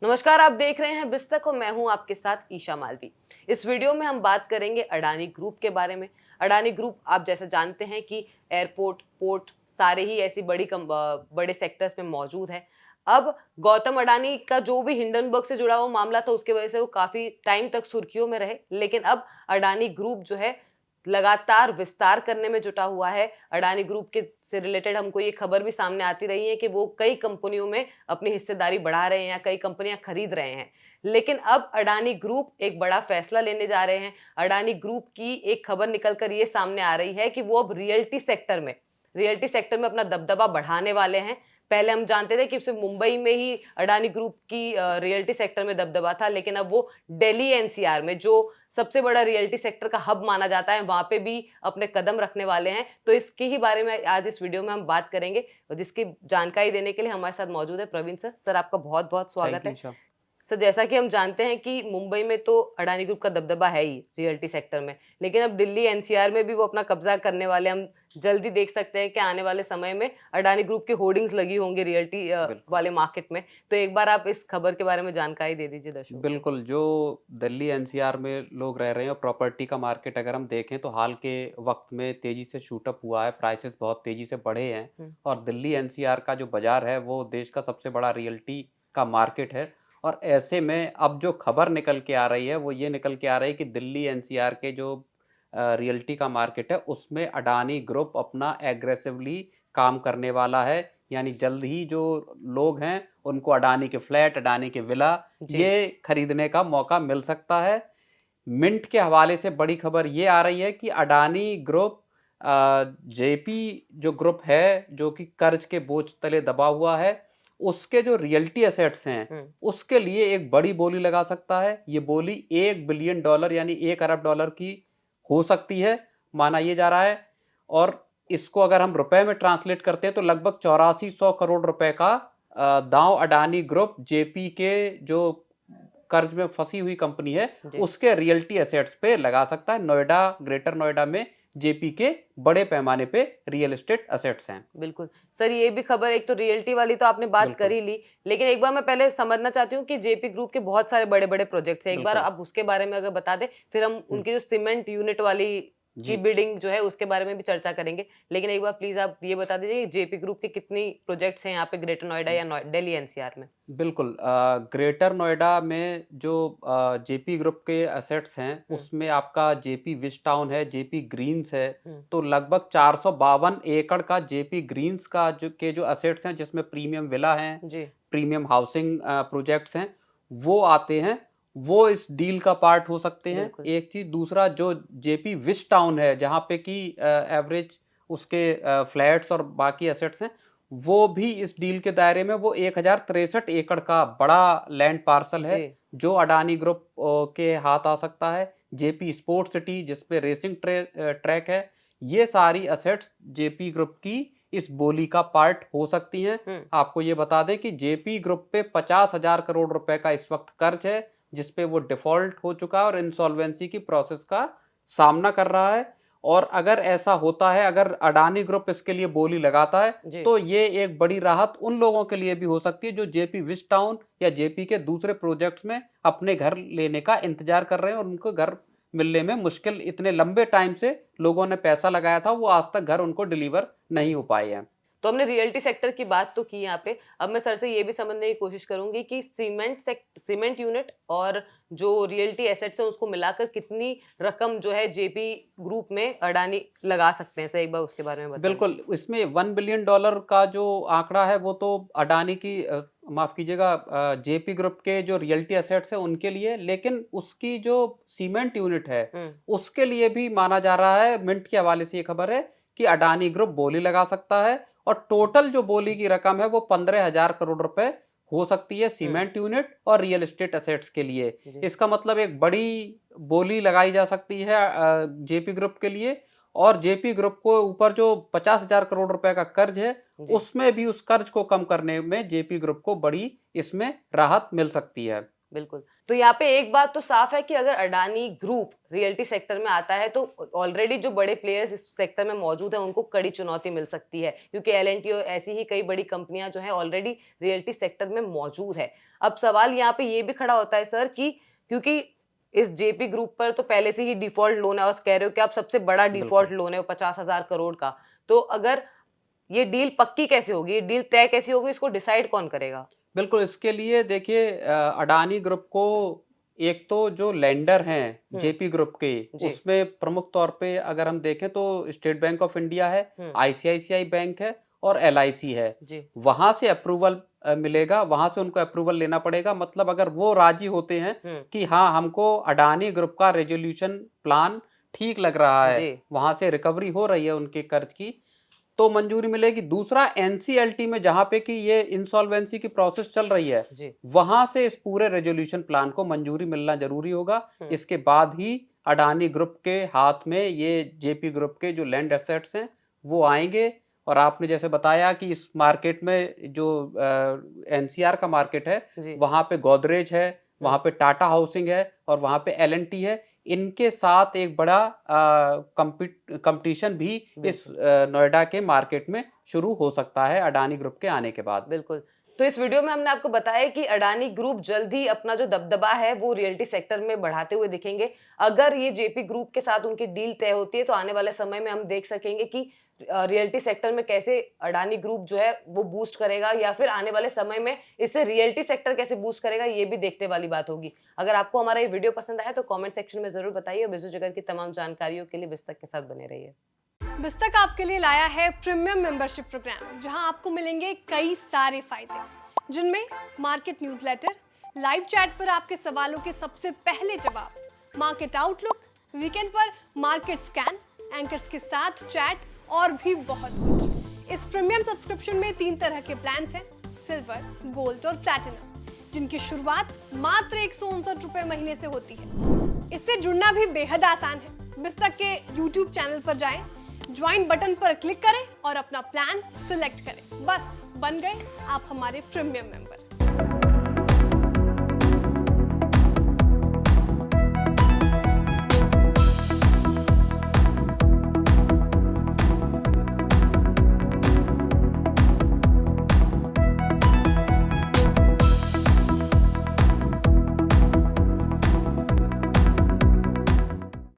नमस्कार, आप देख रहे हैं बिस्तक और मैं हूं आपके साथ ईशा मालवी। इस वीडियो में हम बात करेंगे अडानी ग्रुप के बारे में। अडानी ग्रुप आप जैसे जानते हैं कि एयरपोर्ट, पोर्ट सारे ही ऐसी बड़े सेक्टर्स में मौजूद है। अब गौतम अडानी का जो भी हिंडनबर्ग से जुड़ा हुआ मामला था उसके वजह से वो काफी टाइम तक सुर्खियों में रहे, लेकिन अब अडानी ग्रुप जो है लगातार विस्तार करने में जुटा हुआ है। अडानी ग्रुप के से रिलेटेड हमको ये खबर भी सामने आती रही है कि वो कई कंपनियों में अपनी हिस्सेदारी बढ़ा रहे हैं या कई कंपनियां खरीद रहे हैं। लेकिन अब अडानी ग्रुप एक बड़ा फैसला लेने जा रहे हैं। अडानी ग्रुप की एक खबर निकलकर ये सामने आ रही है कि वो अब रियल्टी सेक्टर में अपना दबदबा बढ़ाने वाले हैं। पहले हम जानते थे कि सिर्फ मुंबई में ही अडानी ग्रुप की रियल्टी सेक्टर में दबदबा था, लेकिन अब वो दिल्ली एनसीआर में, जो सबसे बड़ा रियल्टी सेक्टर का हब माना जाता है, वहां पे भी अपने कदम रखने वाले हैं। तो इसके ही बारे में आज इस वीडियो में हम बात करेंगे और जिसकी जानकारी देने के लिए हमारे साथ मौजूद है प्रवीण सर। सर, आपका बहुत बहुत स्वागत है। सर, जैसा कि हम जानते हैं कि मुंबई में तो अडानी ग्रुप का दबदबा है ही रियल्टी सेक्टर में, लेकिन अब दिल्ली एनसीआर में भी वो अपना कब्जा करने वाले। हम जल्दी देख सकते हैं कि आने वाले समय में अडानी ग्रुप की होर्डिंग्स लगी होंगी रियल्टी वाले मार्केट में। तो एक बार आप इस खबर के बारे में जानकारी दे दीजिए दर्शकों। बिल्कुल, जो दिल्ली एनसीआर में लोग रह रहे हैं और प्रॉपर्टी का मार्केट अगर हम देखें तो हाल के वक्त में तेजी से शूट अप हुआ है, प्राइसेस बहुत तेजी से बढ़े हैं और दिल्ली एनसीआर का जो बाजार है वो देश का सबसे बड़ा रियल्टी का मार्केट है। और ऐसे में अब जो खबर निकल के आ रही है वो ये निकल के आ रही है कि दिल्ली एनसीआर के जो रियल्टी का मार्केट है उसमें अडानी ग्रुप अपना एग्रेसिवली काम करने वाला है। यानी जल्द ही जो लोग हैं उनको अडानी के फ्लैट, अडानी के विला ये खरीदने का मौका मिल सकता है। मिंट के हवाले से बड़ी खबर ये आ रही है कि अडानी ग्रुप जेपी जो ग्रुप है जो कि कर्ज के बोझ तले दबा हुआ है, उसके जो रियल्टी एसेट्स हैं उसके लिए एक बड़ी बोली लगा सकता है। ये बोली $1 बिलियन यानी 1 अरब की हो सकती है, माना ये जा रहा है। और इसको अगर हम रुपए में ट्रांसलेट करते हैं तो लगभग 8400 करोड़ रुपए का दांव अडानी ग्रुप जेपी के जो कर्ज में फंसी हुई कंपनी है उसके रियल्टी एसेट्स पे लगा सकता है। नोएडा, ग्रेटर नोएडा में जेपी के बड़े पैमाने पे रियल एस्टेट एसेट्स हैं। बिल्कुल सर, ये भी खबर, एक तो रियल्टी वाली तो आपने बात कर ही ली, लेकिन एक बार मैं पहले समझना चाहती हूँ कि जेपी ग्रुप के बहुत सारे बड़े बड़े प्रोजेक्ट्स हैं। एक बार आप उसके बारे में अगर बता दें, फिर हम उनकी जो सीमेंट यूनिट वाली की बिल्डिंग जो है उसके बारे में भी चर्चा करेंगे। लेकिन एक बार प्लीज आप ये बता दीजिए जेपी ग्रुप के कितनी प्रोजेक्ट्स हैं यहाँ पे ग्रेटर नोएडा या दिल्ली एनसीआर में। बिल्कुल, ग्रेटर नोएडा में जो जेपी ग्रुप के एसेट्स हैं उसमें आपका जेपी विश टाउन है, जेपी ग्रीन्स है। तो लगभग 452 एकड़ का जेपी ग्रीन्स का जो एसेट्स हैं जिसमें प्रीमियम विला हैं, प्रीमियम हाउसिंग प्रोजेक्ट्स हैं, वो आते हैं। वो इस डील का पार्ट हो सकते हैं। एक चीज, दूसरा जो जेपी विश टाउन है जहाँ पे कि एवरेज उसके फ्लैट्स और बाकी एसेट्स हैं वो भी इस डील के दायरे में, वो 1063 एकड़ का बड़ा लैंड पार्सल है जो अडानी ग्रुप के हाथ आ सकता है। जेपी स्पोर्ट्स सिटी जिसपे रेसिंग ट्रैक है, ये सारी एसेट्स जेपी ग्रुप की इस बोली का पार्ट हो सकती हैं। आपको ये बता दें कि जेपी ग्रुप पे 50,000 करोड़ रुपए का इस वक्त कर्ज है जिसपे वो डिफॉल्ट हो चुका है और इंसॉल्वेंसी की प्रोसेस का सामना कर रहा है। और अगर ऐसा होता है, अगर अडानी ग्रुप इसके लिए बोली लगाता है तो ये एक बड़ी राहत उन लोगों के लिए भी हो सकती है जो जेपी विश टाउन या जेपी के दूसरे प्रोजेक्ट्स में अपने घर लेने का इंतजार कर रहे हैं और उनको घर मिलने में मुश्किल, इतने लंबे टाइम से लोगों ने पैसा लगाया था वो आज तक घर उनको डिलीवर नहीं हो पाए हैं। तो हमने रियल्टी सेक्टर की बात तो की यहाँ पे। अब मैं सर से ये भी समझने की कोशिश करूंगी कि सीमेंट यूनिट और जो रियल्टी एसेट्स हैं उसको मिलाकर कितनी रकम जो है जेपी ग्रुप में अडानी लगा सकते हैं। सर, एक बार उसके बारे में बताइए। बिल्कुल, इसमें $1 बिलियन का जो आंकड़ा है वो तो अडानी की माफ कीजिएगा जेपी ग्रुप के जो रियल्टी एसेट्स है उनके लिए, लेकिन उसकी जो सीमेंट यूनिट है उसके लिए भी माना जा रहा है। मिंट के हवाले से ये खबर है कि अडानी ग्रुप बोली लगा सकता है और टोटल जो बोली की रकम है वो 15,000 करोड़ रुपए हो सकती है सीमेंट यूनिट और रियल एस्टेट एसेट्स के लिए। इसका मतलब एक बड़ी बोली लगाई जा सकती है जेपी ग्रुप के लिए। और जेपी ग्रुप को ऊपर जो 50,000 करोड़ रुपए का कर्ज है उसमें भी उस कर्ज को कम करने में जेपी ग्रुप को बड़ी इसमें राहत मिल सकती है। बिल्कुल। तो यहाँ पे एक बात तो साफ है कि अगर अडानी ग्रुप रियल्टी सेक्टर में आता है तो ऑलरेडी जो बड़े प्लेयर्स इस सेक्टर में मौजूद हैं उनको कड़ी चुनौती मिल सकती है, क्योंकि L&T और ऐसी ही कई बड़ी कंपनियां जो हैं ऑलरेडी रियल्टी सेक्टर में मौजूद है। अब सवाल यहाँ पे ये भी खड़ा होता है सर कि क्योंकि इस जेपी ग्रुप पर तो पहले से ही डिफॉल्ट लोन है और कह रहे हो कि आप सबसे बड़ा डिफॉल्ट लोन है वो 50,000 करोड़ का, तो अगर ये डील पक्की कैसे होगी, ये डील तय कैसे होगी, इसको डिसाइड कौन करेगा? बिल्कुल, इसके लिए देखिए अडानी ग्रुप को एक तो जो लेंडर हैं जेपी ग्रुप के, उसमें प्रमुख तौर पे अगर हम देखें तो स्टेट बैंक ऑफ इंडिया है, आईसीआईसीआई बैंक है और एलआईसी है। वहां से अप्रूवल मिलेगा, वहां से उनको अप्रूवल लेना पड़ेगा। मतलब अगर वो राजी होते हैं कि हाँ हमको अडानी ग्रुप का रेजोल्यूशन प्लान ठीक लग रहा है, वहां से रिकवरी हो रही है उनके कर्ज की, तो मंजूरी मिलेगी। दूसरा एनसीएलटी में जहां पे कि ये इंसॉल्वेंसी की प्रोसेस चल रही है, वहां से इस पूरे रेजोल्यूशन प्लान को मंजूरी मिलना जरूरी होगा। इसके बाद ही अडानी ग्रुप के हाथ में ये जेपी ग्रुप के जो लैंड एसेट्स हैं वो आएंगे। और आपने जैसे बताया कि इस मार्केट में जो एनसीआर का मार्केट है, वहां पे गोदरेज है, वहां पे टाटा हाउसिंग है और वहां पे L&T है। इनके साथ एक बड़ा कंपटीशन भी इस नोएडा के मार्केट में शुरू हो सकता है अडानी ग्रुप के आने के बाद। बिल्कुल। तो इस वीडियो में हमने आपको बताया कि अडानी ग्रुप जल्द ही अपना जो दबदबा है वो रियल्टी सेक्टर में बढ़ाते हुए दिखेंगे। अगर ये जेपी ग्रुप के साथ उनकी डील तय होती है तो आने वाले समय में हम देख सकेंगे कि रियल्टी सेक्टर में कैसे अडानी ग्रुप जो है वो बूस्ट करेगा, या फिर आने वाले समय में इससे रियल्टी सेक्टर कैसे बूस्ट करेगा, ये भी देखने वाली बात होगी। अगर आपको हमारा ये वीडियो पसंद आया तो कमेंट सेक्शन में जरूर बताइए और बिजनेस जगत की तमाम जानकारियों के लिए बिस्तक के साथ बने रहिए। बिस्तक आपके लिए लाया है प्रीमियम मेंबरशिप प्रोग्राम, जहां आपको मिलेंगे कई सारे फायदे, जिनमें मार्केट न्यूज़लेटर, लाइव चैट पर आपके सवालों के सबसे पहले जवाब, मार्केट आउटलुक, वीकेंड पर मार्केट स्कैन, एंकर्स के साथ चैट और भी बहुत कुछ। इस प्रीमियम सब्सक्रिप्शन में 3 तरह के प्लान्स हैं, सिल्वर, गोल्ड और प्लैटिनम, जिनकी शुरुआत मात्र 159 रुपए महीने से होती है। इससे जुड़ना भी बेहद आसान है। बिस्तक के YouTube चैनल पर जाएं, ज्वाइन बटन पर क्लिक करें और अपना प्लान सिलेक्ट करें। बस बन गए आप हमारे प्रीमियम मेंबर।